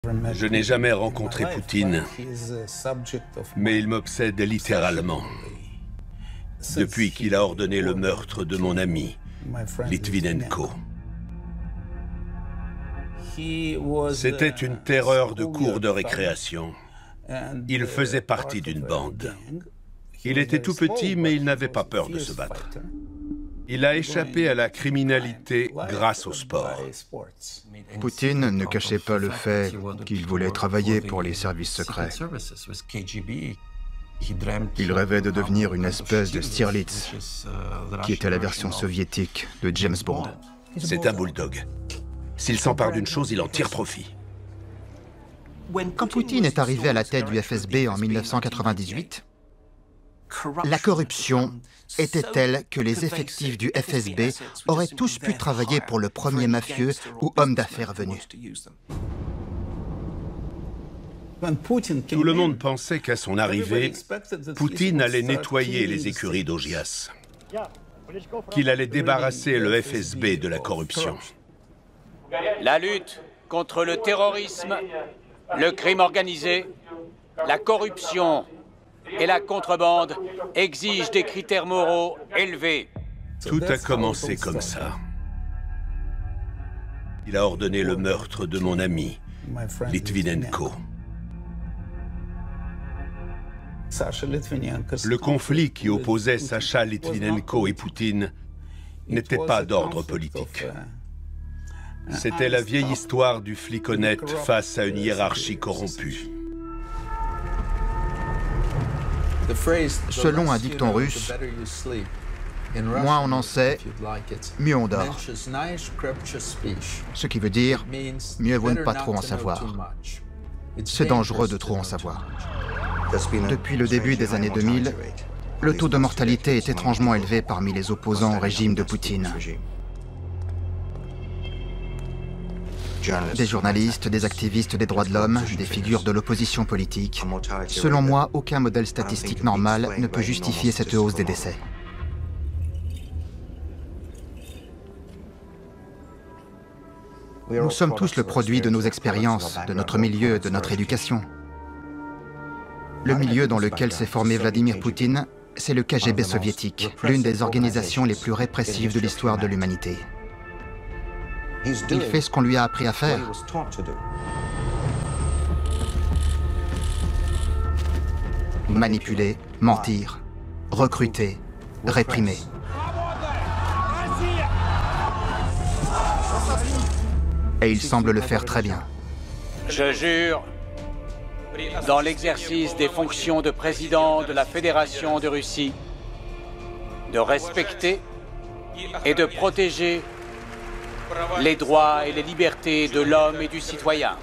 Je n'ai jamais rencontré Poutine, mais il m'obsède littéralement. Depuis qu'il a ordonné le meurtre de mon ami, Litvinenko. C'était une terreur de cour de récréation. Il faisait partie d'une bande. Il était tout petit, mais il n'avait pas peur de se battre. Il a échappé à la criminalité grâce au sport. Poutine ne cachait pas le fait qu'il voulait travailler pour les services secrets. Il rêvait de devenir une espèce de Stirlitz, qui était la version soviétique de James Bond. C'est un bulldog. S'il s'empare d'une chose, il en tire profit. Quand Poutine est arrivé à la tête du FSB en 1998, la corruption était telle que les effectifs du FSB auraient tous pu travailler pour le premier mafieux ou homme d'affaires venu. Tout le monde pensait qu'à son arrivée, Poutine allait nettoyer les écuries d'Augias, qu'il allait débarrasser le FSB de la corruption. La lutte contre le terrorisme, le crime organisé, la corruption et la contrebande exigent des critères moraux élevés. Tout a commencé comme ça. Il a ordonné le meurtre de mon ami, Litvinenko. Le conflit qui opposait Sacha Litvinenko et Poutine n'était pas d'ordre politique. C'était la vieille histoire du flic honnête face à une hiérarchie corrompue. Selon un dicton russe, moins on en sait, mieux on dort. Ce qui veut dire, mieux vaut ne pas trop en savoir. C'est dangereux de trop en savoir. Depuis le début des années 2000, le taux de mortalité est étrangement élevé parmi les opposants au régime de Poutine. Des journalistes, des activistes des droits de l'homme, des figures de l'opposition politique. Selon moi, aucun modèle statistique normal ne peut justifier cette hausse des décès. Nous sommes tous le produit de nos expériences, de notre milieu, de notre éducation. Le milieu dans lequel s'est formé Vladimir Poutine, c'est le KGB soviétique, l'une des organisations les plus répressives de l'histoire de l'humanité. Il fait ce qu'on lui a appris à faire. Manipuler, mentir, recruter, réprimer. Et il semble le faire très bien. Je jure, dans l'exercice des fonctions de président de la Fédération de Russie, de respecter et de protéger les droits et les libertés de l'homme et du citoyen.